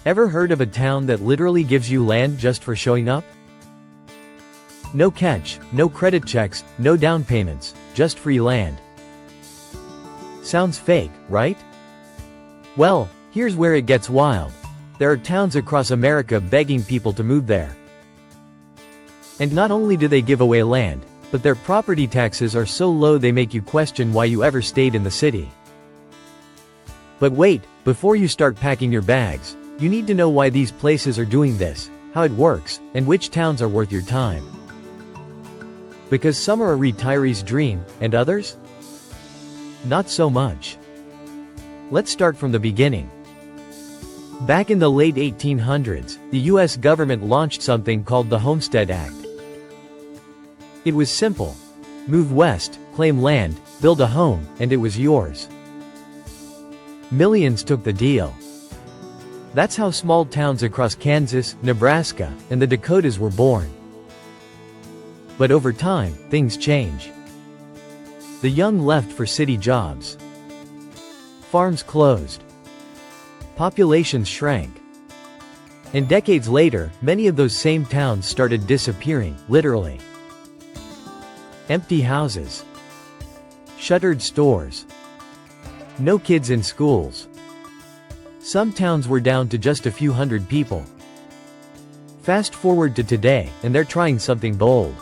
Ever heard of a town that literally gives you land just for showing up? No catch, no credit checks, no down payments, just free land. Sounds fake, right? Well, here's where it gets wild. There are towns across America begging people to move there. And not only do they give away land, but their property taxes are so low they make you question why you ever stayed in the city. But wait, before you start packing your bags, you need to know why these places are doing this, how it works, and which towns are worth your time. Because some are a retiree's dream, and others? Not so much. Let's start from the beginning. Back in the late 1800s, the US government launched something called the Homestead Act. It was simple. Move west, claim land, build a home, and it was yours. Millions took the deal. That's how small towns across Kansas, Nebraska, and the Dakotas were born. But over time, things change. The young left for city jobs. Farms closed. Populations shrank. And decades later, many of those same towns started disappearing, literally. Empty houses. Shuttered stores. No kids in schools. Some towns were down to just a few hundred people. Fast forward to today, and they're trying something bold.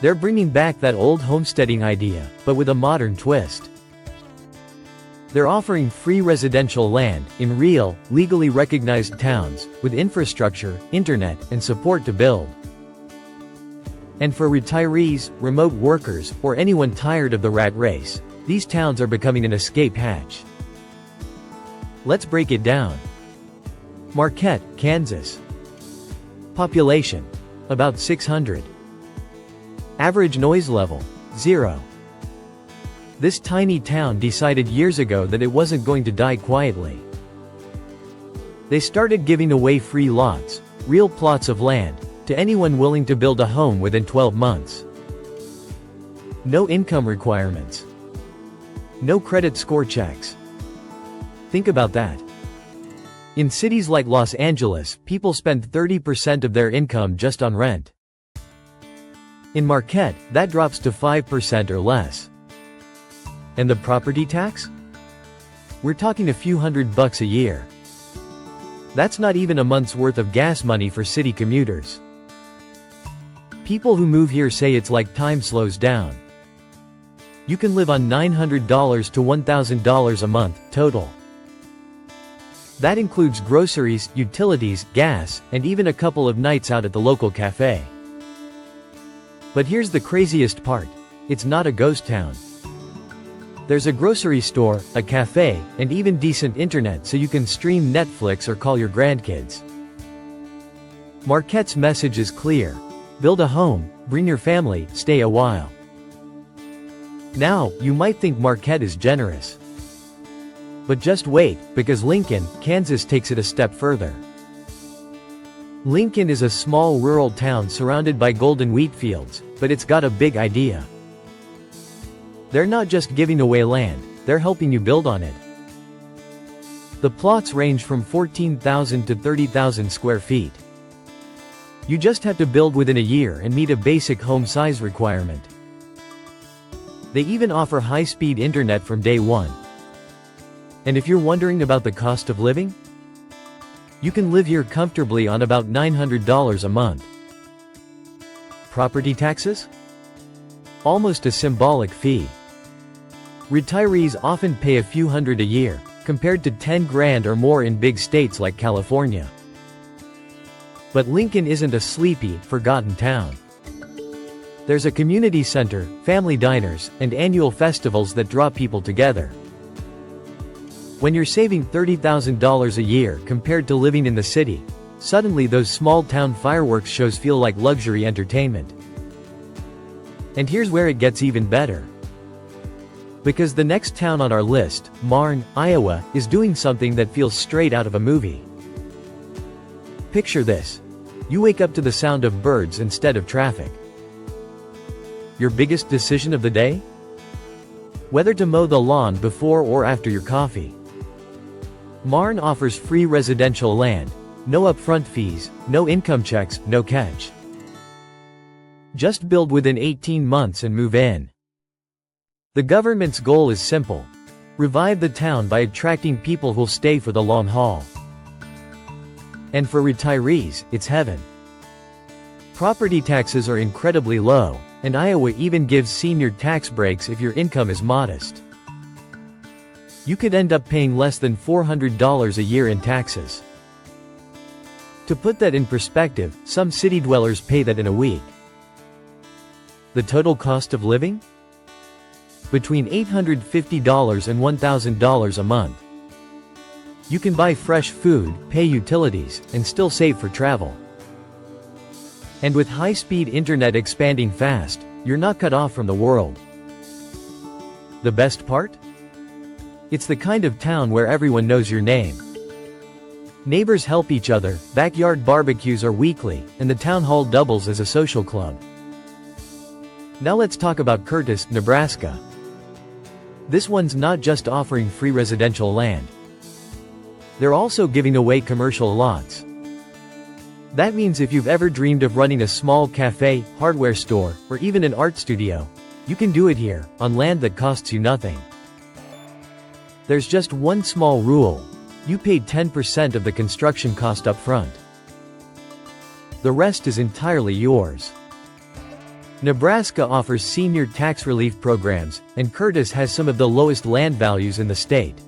They're bringing back that old homesteading idea, but with a modern twist. They're offering free residential land, in real, legally recognized towns, with infrastructure, internet, and support to build. And for retirees, remote workers, or anyone tired of the rat race, these towns are becoming an escape hatch. Let's break it down. Marquette, Kansas. Population: about 600. Average noise level: 0. This tiny town decided years ago that it wasn't going to die quietly. They started giving away free lots, real plots of land, to anyone willing to build a home within 12 months. No income requirements. No credit score checks. Think about that. In cities like Los Angeles, people spend 30% of their income just on rent. In Marquette, that drops to 5% or less. And the property tax? We're talking a few $100 a year. That's not even a month's worth of gas money for city commuters. People who move here say it's like time slows down. You can live on $900 to $1,000 a month, total. That includes groceries, utilities, gas, and even a couple of nights out at the local cafe. But here's the craziest part. It's not a ghost town. There's a grocery store, a cafe, and even decent internet so you can stream Netflix or call your grandkids. Marquette's message is clear. Build a home, bring your family, stay a while. Now, you might think Marquette is generous. But just wait, because Lincoln, Kansas takes it a step further. Lincoln is a small rural town surrounded by golden wheat fields, but it's got a big idea. They're not just giving away land, they're helping you build on it. The plots range from 14,000 to 30,000 square feet. You just have to build within a year and meet a basic home size requirement. They even offer high-speed internet from day one. And if you're wondering about the cost of living, you can live here comfortably on about $900 a month. Property taxes? Almost a symbolic fee. Retirees often pay a few hundred a year, compared to 10 grand or more in big states like California. But Lincoln isn't a sleepy, forgotten town. There's a community center, family diners, and annual festivals that draw people together. When you're saving $30,000 a year compared to living in the city, suddenly those small-town fireworks shows feel like luxury entertainment. And here's where it gets even better. Because the next town on our list, Marne, Iowa, is doing something that feels straight out of a movie. Picture this. You wake up to the sound of birds instead of traffic. Your biggest decision of the day? Whether to mow the lawn before or after your coffee. Marne offers free residential land, no upfront fees, no income checks, no catch. Just build within 18 months and move in. The government's goal is simple: revive the town by attracting people who'll stay for the long haul. And for retirees, it's heaven. Property taxes are incredibly low, and Iowa even gives senior tax breaks if your income is modest. You could end up paying less than $400 a year in taxes. To put that in perspective, some city dwellers pay that in a week. The total cost of living? Between $850 and $1,000 a month. You can buy fresh food, pay utilities, and still save for travel. And with high-speed internet expanding fast, you're not cut off from the world. The best part? It's the kind of town where everyone knows your name. Neighbors help each other, backyard barbecues are weekly, and the town hall doubles as a social club. Now let's talk about Curtis, Nebraska. This one's not just offering free residential land. They're also giving away commercial lots. That means if you've ever dreamed of running a small cafe, hardware store, or even an art studio, you can do it here, on land that costs you nothing. There's just one small rule: you pay 10% of the construction cost up front. The rest is entirely yours. Nebraska offers senior tax relief programs, and Curtis has some of the lowest land values in the state.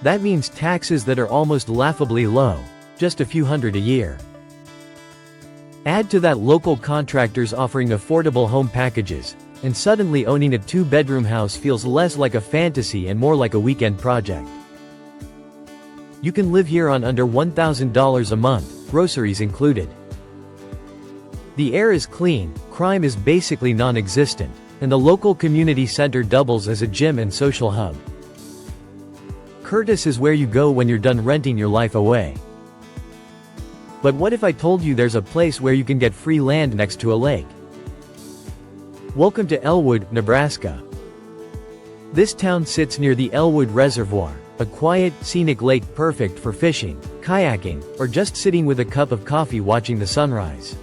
That means taxes that are almost laughably low, just a few hundred a year. Add to that local contractors offering affordable home packages, and suddenly owning a 2-bedroom house feels less like a fantasy and more like a weekend project. You can live here on under $1,000 a month, groceries included. The air is clean, crime is basically non-existent, and the local community center doubles as a gym and social hub. Curtis is where you go when you're done renting your life away. But what if I told you there's a place where you can get free land next to a lake? Welcome to Elwood, Nebraska. This town sits near the Elwood Reservoir, a quiet, scenic lake perfect for fishing, kayaking, or just sitting with a cup of coffee watching the sunrise.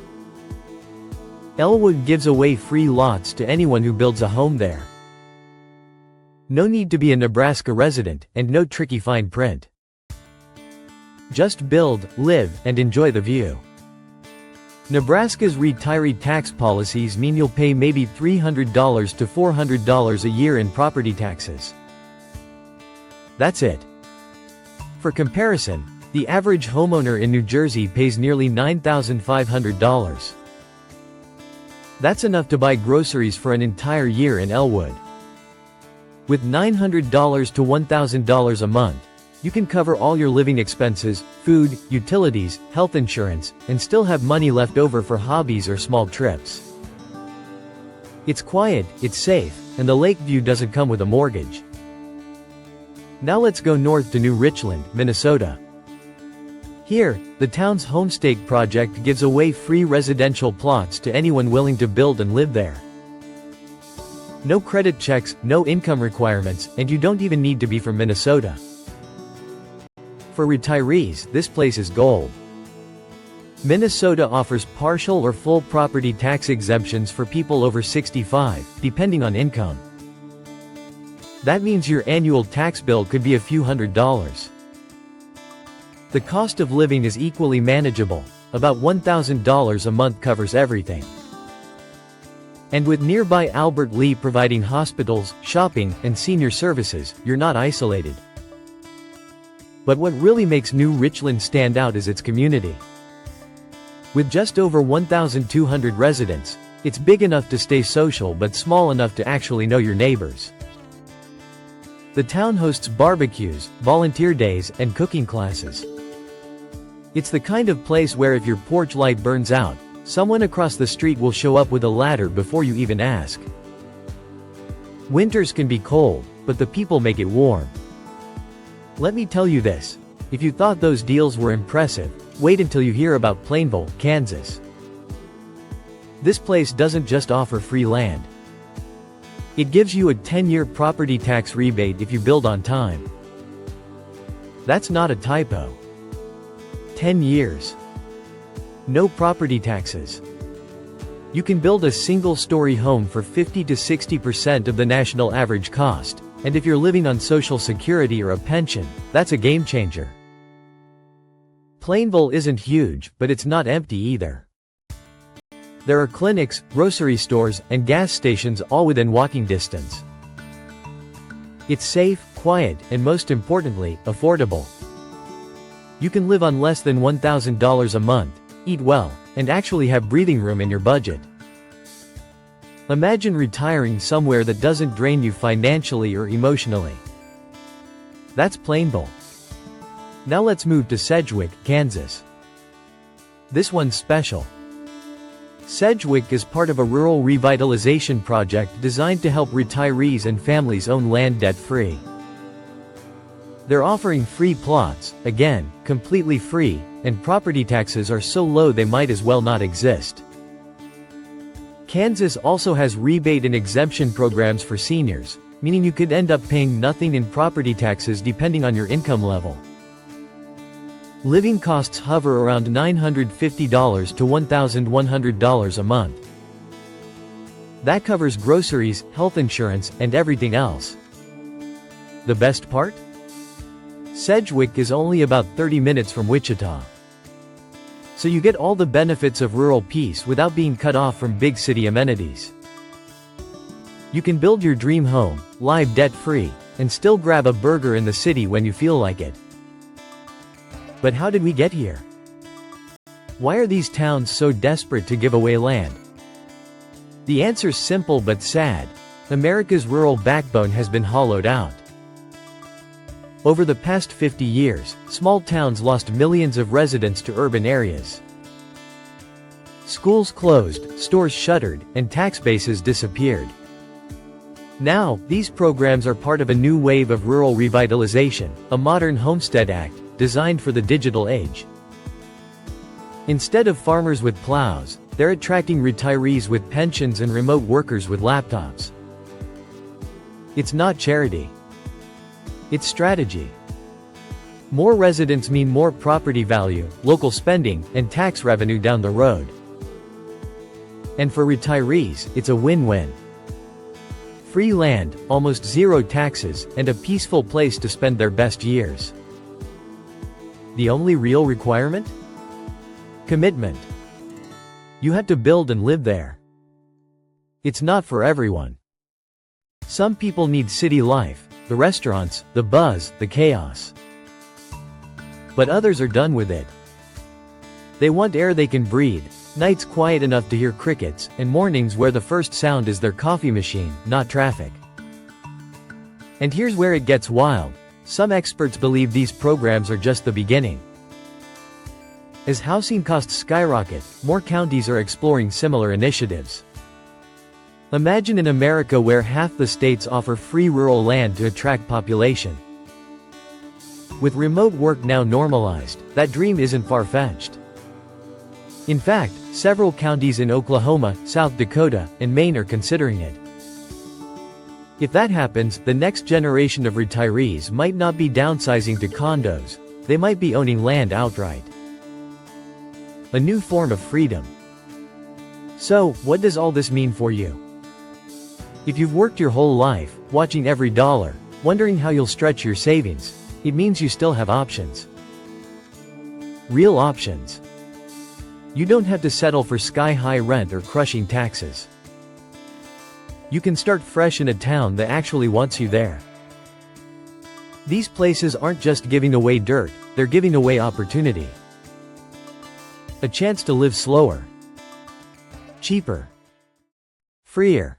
Elwood gives away free lots to anyone who builds a home there. No need to be a Nebraska resident, and no tricky fine print. Just build, live, and enjoy the view. Nebraska's retiree tax policies mean you'll pay maybe $300 to $400 a year in property taxes. That's it. For comparison, the average homeowner in New Jersey pays nearly $9,500. That's enough to buy groceries for an entire year in Elwood. With $900 to $1,000 a month, you can cover all your living expenses, food, utilities, health insurance, and still have money left over for hobbies or small trips. It's quiet, it's safe, and the lake view doesn't come with a mortgage. Now let's go north to New Richland, Minnesota. Here, the town's Homestake project gives away free residential plots to anyone willing to build and live there. No credit checks, no income requirements, and you don't even need to be from Minnesota. For retirees, this place is gold. Minnesota offers partial or full property tax exemptions for people over 65, depending on income. That means your annual tax bill could be a few $100s. The cost of living is equally manageable, about $1,000 a month covers everything. And with nearby Albert Lea providing hospitals, shopping, and senior services, you're not isolated. But what really makes New Richland stand out is its community. With just over 1,200 residents, it's big enough to stay social but small enough to actually know your neighbors. The town hosts barbecues, volunteer days, and cooking classes. It's the kind of place where if your porch light burns out, someone across the street will show up with a ladder before you even ask. Winters can be cold, but the people make it warm. Let me tell you this: if you thought those deals were impressive, wait until you hear about Plainville, Kansas. This place doesn't just offer free land. It gives you a 10-year property tax rebate if you build on time. That's not a typo. 10 years. No property taxes. You can build a single-story home for 50 to 60% of the national average cost, and if you're living on Social Security or a pension, that's a game changer. Plainville isn't huge, but it's not empty either. There are clinics, grocery stores, and gas stations all within walking distance. It's safe, quiet, and most importantly, affordable. You can live on less than $1,000 a month, eat well, and actually have breathing room in your budget. Imagine retiring somewhere that doesn't drain you financially or emotionally. That's Plainville. Now let's move to Sedgwick, Kansas. This one's special. Sedgwick is part of a rural revitalization project designed to help retirees and families own land debt-free. They're offering free plots, again, completely free, and property taxes are so low they might as well not exist. Kansas also has rebate and exemption programs for seniors, meaning you could end up paying nothing in property taxes depending on your income level. Living costs hover around $950 to $1,100 a month. That covers groceries, health insurance, and everything else. The best part? Sedgwick is only about 30 minutes from Wichita. So you get all the benefits of rural peace without being cut off from big city amenities. You can build your dream home, live debt-free, and still grab a burger in the city when you feel like it. But how did we get here? Why are these towns so desperate to give away land? The answer's simple but sad. America's rural backbone has been hollowed out. Over the past 50 years, small towns lost millions of residents to urban areas. Schools closed, stores shuttered, and tax bases disappeared. Now, these programs are part of a new wave of rural revitalization, a modern Homestead Act, designed for the digital age. Instead of farmers with plows, they're attracting retirees with pensions and remote workers with laptops. It's not charity. It's strategy. More residents mean more property value, local spending, and tax revenue down the road. And for retirees, it's a win-win. Free land, almost zero taxes, and a peaceful place to spend their best years. The only real requirement? Commitment. You have to build and live there. It's not for everyone. Some people need city life, the restaurants, the buzz, the chaos. But others are done with it. They want air they can breathe, nights quiet enough to hear crickets, and mornings where the first sound is their coffee machine, not traffic. And here's where it gets wild. Some experts believe these programs are just the beginning. As housing costs skyrocket, more counties are exploring similar initiatives. Imagine an America where half the states offer free rural land to attract population. With remote work now normalized, that dream isn't far-fetched. In fact, several counties in Oklahoma, South Dakota, and Maine are considering it. If that happens, the next generation of retirees might not be downsizing to condos, they might be owning land outright. A new form of freedom. So, what does all this mean for you? If you've worked your whole life, watching every dollar, wondering how you'll stretch your savings, it means you still have options. Real options. You don't have to settle for sky-high rent or crushing taxes. You can start fresh in a town that actually wants you there. These places aren't just giving away dirt, they're giving away opportunity. A chance to live slower, cheaper, freer.